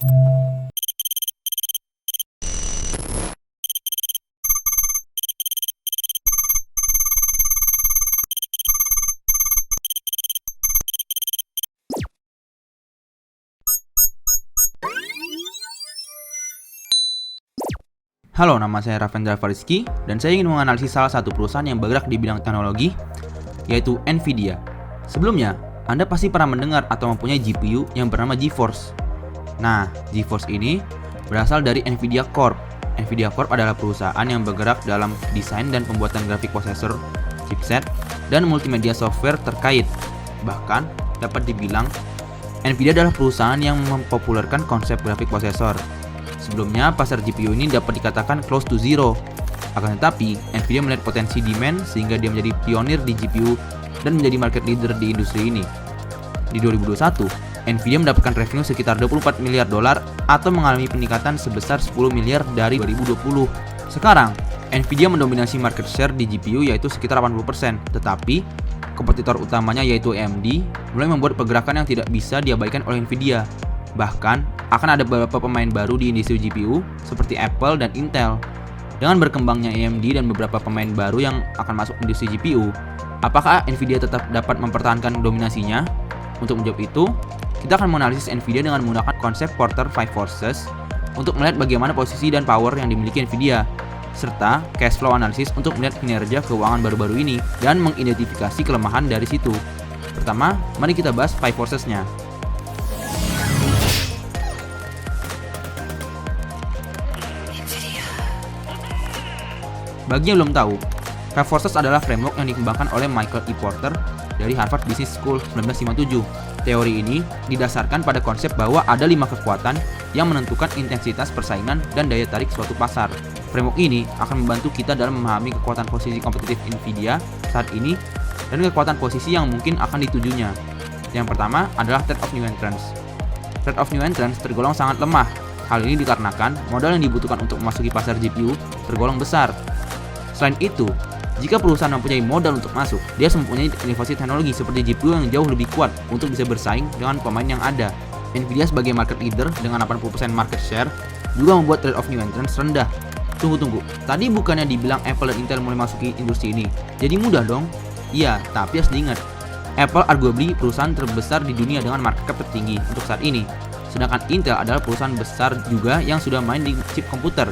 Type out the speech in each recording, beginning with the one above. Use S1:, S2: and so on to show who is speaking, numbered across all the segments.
S1: Halo, nama saya Ravendra Fariski dan saya ingin menganalisis salah satu perusahaan yang bergerak di bidang teknologi, yaitu Nvidia. Sebelumnya, Anda pasti pernah mendengar atau mempunyai GPU yang bernama GeForce. Nah, GeForce ini berasal dari Nvidia Corp. Nvidia Corp adalah perusahaan yang bergerak dalam desain dan pembuatan grafik prosesor, chipset, dan multimedia software terkait. Bahkan, dapat dibilang, Nvidia adalah perusahaan yang mempopulerkan konsep grafik prosesor. Sebelumnya, pasar GPU ini dapat dikatakan close to zero. Akan tetapi, Nvidia melihat potensi demand sehingga dia menjadi pionir di GPU dan menjadi market leader di industri ini. Di 2021, Nvidia mendapatkan revenue sekitar 24 miliar dolar atau mengalami peningkatan sebesar 10 miliar dari 2020. Sekarang, Nvidia mendominasi market share di GPU yaitu sekitar 80%, tetapi kompetitor utamanya yaitu AMD mulai membuat pergerakan yang tidak bisa diabaikan oleh Nvidia. Bahkan, akan ada beberapa pemain baru di industri GPU seperti Apple dan Intel. Dengan berkembangnya AMD dan beberapa pemain baru yang akan masuk industri GPU, apakah Nvidia tetap dapat mempertahankan dominasinya? Untuk menjawab itu, kita akan menganalisis Nvidia dengan menggunakan konsep Porter 5 Forces untuk melihat bagaimana posisi dan power yang dimiliki Nvidia, serta cash flow analysis untuk melihat kinerja keuangan baru-baru ini dan mengidentifikasi kelemahan dari situ. Pertama, mari kita bahas 5 Forces-nya. Bagi yang belum tahu, 5 Forces adalah framework yang dikembangkan oleh Michael E. Porter dari Harvard Business School 1957. Teori ini didasarkan pada konsep bahwa ada 5 kekuatan yang menentukan intensitas persaingan dan daya tarik suatu pasar. Framework ini akan membantu kita dalam memahami kekuatan posisi kompetitif Nvidia saat ini dan kekuatan posisi yang mungkin akan ditujunya. Yang pertama adalah threat of new entrants. Threat of new entrants tergolong sangat lemah. Hal ini dikarenakan modal yang dibutuhkan untuk memasuki pasar GPU tergolong besar. Selain itu, jika perusahaan mempunyai modal untuk masuk, dia harus mempunyai inovasi teknologi seperti GPU yang jauh lebih kuat untuk bisa bersaing dengan pemain yang ada. Nvidia sebagai market leader dengan 80% market share juga membuat trade of new entrants rendah. Tunggu, tadi bukannya dibilang Apple dan Intel mulai masuki industri ini? Jadi mudah dong? Iya, tapi harus diingat, Apple arguably perusahaan terbesar di dunia dengan market cap tertinggi untuk saat ini. Sedangkan Intel adalah perusahaan besar juga yang sudah main di chip komputer.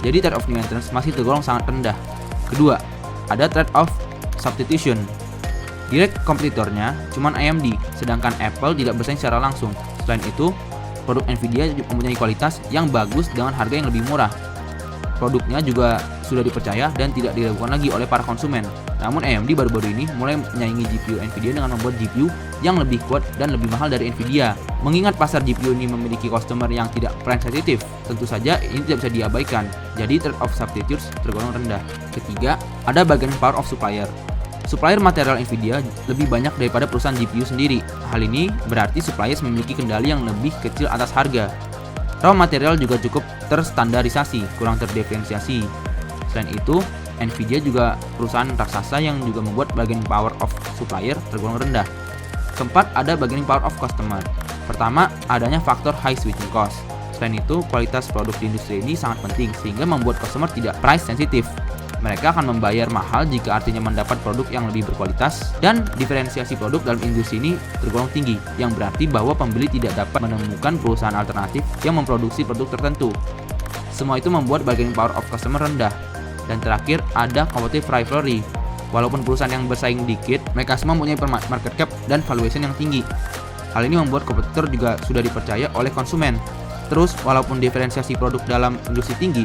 S1: Jadi trade of new entrants masih tergolong sangat rendah. Kedua, ada trade of substitution. Direct kompetitornya cuma AMD, sedangkan Apple tidak bersaing secara langsung. Selain itu, produk Nvidia mempunyai kualitas yang bagus dengan harga yang lebih murah. Produknya juga sudah dipercaya dan tidak diragukan lagi oleh para konsumen. Namun AMD baru-baru ini mulai menyaingi GPU Nvidia dengan membuat GPU yang lebih kuat dan lebih mahal dari Nvidia. Mengingat pasar GPU ini memiliki customer yang tidak price sensitive, tentu saja ini tidak bisa diabaikan. Jadi trade of substitutes tergolong rendah. Ketiga, ada bargaining power of supplier. Supplier material Nvidia lebih banyak daripada perusahaan GPU sendiri. Hal ini berarti suppliers memiliki kendali yang lebih kecil atas harga. Raw material juga cukup terstandarisasi, kurang terdiferensiasi. Selain itu, Nvidia juga perusahaan raksasa yang juga membuat bargaining power of supplier tergolong rendah. Keempat, ada bargaining power of customer. Pertama, adanya faktor high switching cost. Selain itu, kualitas produk di industri ini sangat penting sehingga membuat customer tidak price sensitive. Mereka akan membayar mahal jika artinya mendapat produk yang lebih berkualitas, dan diferensiasi produk dalam industri ini tergolong tinggi, yang berarti bahwa pembeli tidak dapat menemukan perusahaan alternatif yang memproduksi produk tertentu. Semua itu membuat bargaining power of customer rendah. Dan terakhir, ada competitive rivalry. Walaupun perusahaan yang bersaing dikit, mereka semua mempunyai market cap dan valuation yang tinggi. Hal ini membuat kompetitor juga sudah dipercaya oleh konsumen. Terus, walaupun diferensiasi produk dalam industri tinggi,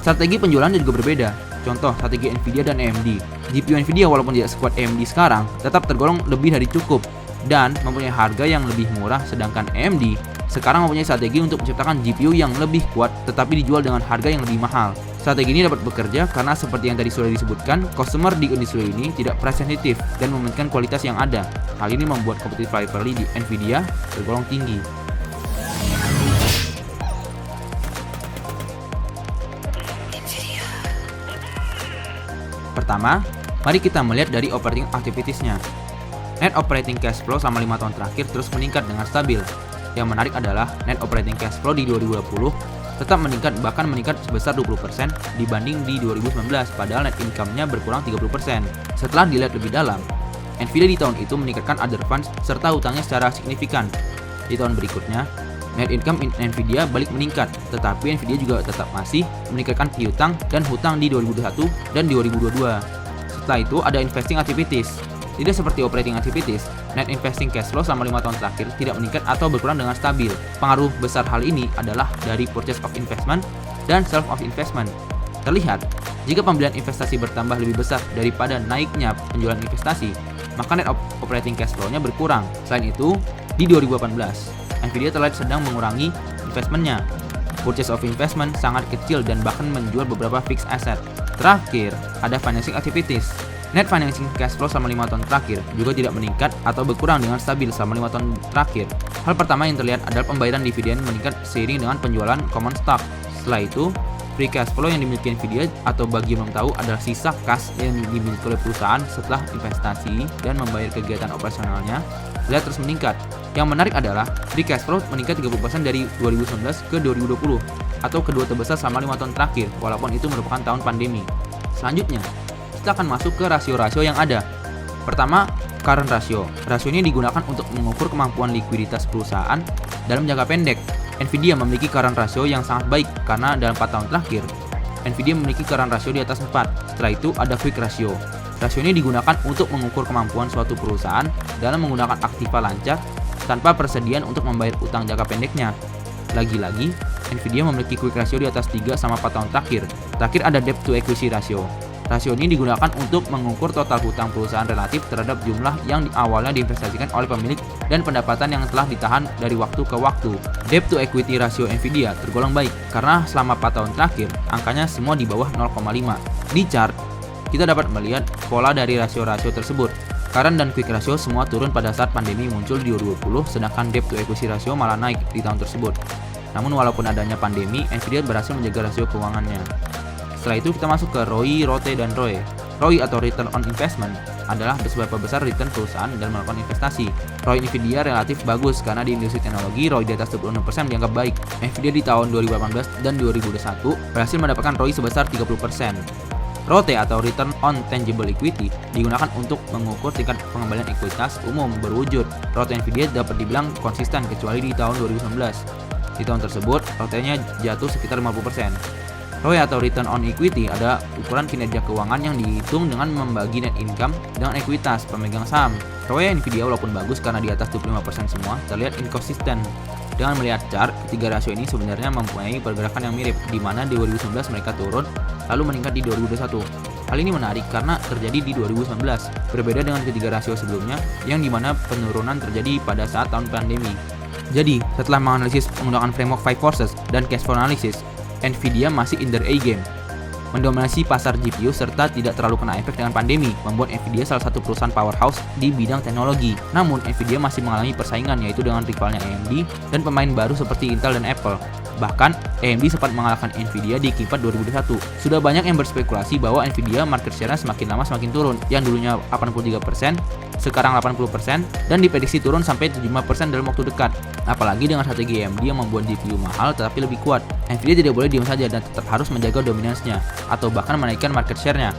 S1: strategi penjualan juga berbeda. Contoh, strategi Nvidia dan AMD. GPU Nvidia walaupun tidak sekuat AMD sekarang, tetap tergolong lebih dari cukup dan mempunyai harga yang lebih murah, sedangkan AMD sekarang mempunyai strategi untuk menciptakan GPU yang lebih kuat tetapi dijual dengan harga yang lebih mahal. Strategi ini dapat bekerja karena seperti yang tadi sudah disebutkan, customer di industri ini tidak price sensitive dan mementingkan kualitas yang ada. Hal ini membuat competitive rivalry di Nvidia tergolong tinggi. Pertama, mari kita melihat dari operating activities-nya. Net operating cash flow selama 5 tahun terakhir terus meningkat dengan stabil. Yang menarik adalah net operating cash flow di 2020 tetap meningkat, bahkan meningkat sebesar 20% dibanding di 2019, padahal net income-nya berkurang 30%. Setelah dilihat lebih dalam, Nvidia di tahun itu meningkatkan other funds serta hutangnya secara signifikan. Di tahun berikutnya, net income Nvidia balik meningkat, tetapi Nvidia juga tetap masih meningkatkan piutang dan hutang di 2021 dan 2022. Setelah itu ada investing activities. Tidak seperti operating activities, net investing cash flow selama 5 tahun terakhir tidak meningkat atau berkurang dengan stabil. Pengaruh besar hal ini adalah dari purchase of investment dan sell of investment. Terlihat, jika pembelian investasi bertambah lebih besar daripada naiknya penjualan investasi, maka net operating cash flow-nya berkurang. Selain itu, di 2018, Nvidia terlihat sedang mengurangi investmentnya. Purchase of investment sangat kecil dan bahkan menjual beberapa fixed asset. Terakhir, ada financing activities. Net financing cash flow selama 5 tahun terakhir juga tidak meningkat atau berkurang dengan stabil selama 5 tahun terakhir. Hal pertama yang terlihat adalah pembayaran dividen meningkat seiring dengan penjualan common stock. Setelah itu, free cash flow yang dimiliki Nvidia atau bagi yang belum tahu adalah sisa kas yang dimiliki oleh perusahaan setelah investasi dan membayar kegiatan operasionalnya terlihat terus meningkat. Yang menarik adalah free cash flow meningkat 30% dari 2019 ke 2020 atau kedua terbesar selama 5 tahun terakhir walaupun itu merupakan tahun pandemi. Selanjutnya, kita akan masuk ke rasio-rasio yang ada. Pertama, current ratio. Rasio ini digunakan untuk mengukur kemampuan likuiditas perusahaan dalam jangka pendek. Nvidia memiliki current ratio yang sangat baik karena dalam 4 tahun terakhir, Nvidia memiliki current ratio di atas 4. Setelah itu ada quick ratio. Rasio ini digunakan untuk mengukur kemampuan suatu perusahaan dalam menggunakan aktiva lancar tanpa persediaan untuk membayar utang jangka pendeknya. Lagi-lagi, Nvidia memiliki quick ratio di atas 3 sama 4 tahun terakhir. Terakhir ada debt to equity ratio. Rasio ini digunakan untuk mengukur total hutang perusahaan relatif terhadap jumlah yang awalnya diinvestasikan oleh pemilik dan pendapatan yang telah ditahan dari waktu ke waktu. Debt to equity ratio Nvidia tergolong baik karena selama 4 tahun terakhir angkanya semua di bawah 0,5. Di chart, kita dapat melihat pola dari rasio-rasio tersebut. Current dan quick ratio semua turun pada saat pandemi muncul di 2020, sedangkan debt to equity ratio malah naik di tahun tersebut. Namun walaupun adanya pandemi, Nvidia berhasil menjaga rasio keuangannya. Setelah itu kita masuk ke ROI, ROTE, dan ROE. ROI atau Return on Investment adalah seberapa besar return perusahaan dalam melakukan investasi. ROI Nvidia relatif bagus karena di industri teknologi ROI di atas 26% dianggap baik. Nvidia di tahun 2018 dan 2021 berhasil mendapatkan ROI sebesar 30%. ROTE atau Return on Tangible Equity digunakan untuk mengukur tingkat pengembalian ekuitas umum berwujud. ROTE Nvidia dapat dibilang konsisten kecuali di tahun 2019. Di tahun tersebut, ROTE-nya jatuh sekitar 50%. ROE atau Return on Equity adalah ukuran kinerja keuangan yang dihitung dengan membagi net income dengan ekuitas pemegang saham. ROE Nvidia walaupun bagus karena di atas 25% semua, terlihat inkonsisten. Dengan melihat chart, ketiga rasio ini sebenarnya mempunyai pergerakan yang mirip, di mana di 2019 mereka turun, lalu meningkat di 2021. Hal ini menarik karena terjadi di 2019, berbeda dengan ketiga rasio sebelumnya, yang dimana penurunan terjadi pada saat tahun pandemi. Jadi, setelah menganalisis menggunakan framework 5 forces dan cash flow analysis, Nvidia masih in their A-game, mendominasi pasar GPU serta tidak terlalu kena efek dengan pandemi, membuat Nvidia salah satu perusahaan powerhouse di bidang teknologi. Namun, Nvidia masih mengalami persaingan yaitu dengan rivalnya AMD dan pemain baru seperti Intel dan Apple. Bahkan, AMD sempat mengalahkan Nvidia di Q4 2021. Sudah banyak yang berspekulasi bahwa Nvidia market share-nya semakin lama semakin turun, yang dulunya 83%, sekarang 80%, dan diprediksi turun sampai 75% dalam waktu dekat. Apalagi dengan strategi AMD yang membuat GPU mahal tetapi lebih kuat. Nvidia tidak boleh diam saja dan tetap harus menjaga dominansinya, atau bahkan menaikkan market share-nya.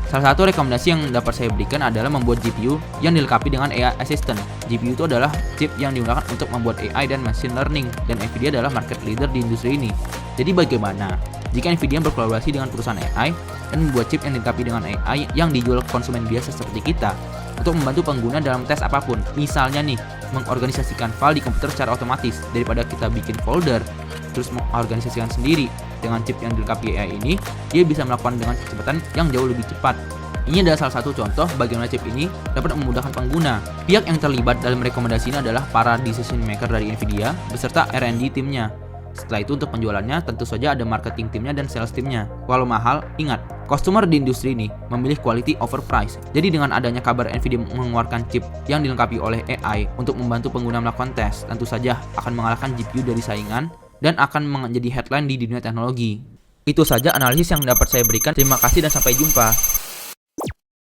S1: Salah satu rekomendasi yang dapat saya berikan adalah membuat GPU yang dilengkapi dengan AI Assistant. GPU itu adalah chip yang digunakan untuk membuat AI dan machine learning, dan Nvidia adalah market leader di industri ini. Jadi bagaimana jika Nvidia berkolaborasi dengan perusahaan AI dan membuat chip yang dilengkapi dengan AI yang dijual konsumen biasa seperti kita untuk membantu pengguna dalam tes apapun? Misalnya nih, mengorganisasikan file di komputer secara otomatis daripada kita bikin folder terus mengorganisasikan sendiri. Dengan chip yang dilengkapi AI ini, dia bisa melakukan dengan kecepatan yang jauh lebih cepat. Ini adalah salah satu contoh bagaimana chip ini dapat memudahkan pengguna. Pihak yang terlibat dalam rekomendasi ini adalah para decision maker dari Nvidia beserta R&D timnya. Setelah itu untuk penjualannya tentu saja ada marketing timnya dan sales timnya. Walau mahal, ingat, customer di industri ini memilih quality over price. Jadi dengan adanya kabar Nvidia mengeluarkan chip yang dilengkapi oleh AI untuk membantu pengguna melakukan tes, tentu saja akan mengalahkan GPU dari saingan dan akan menjadi headline di dunia teknologi. Itu saja analisis yang dapat saya berikan. Terima kasih dan sampai jumpa.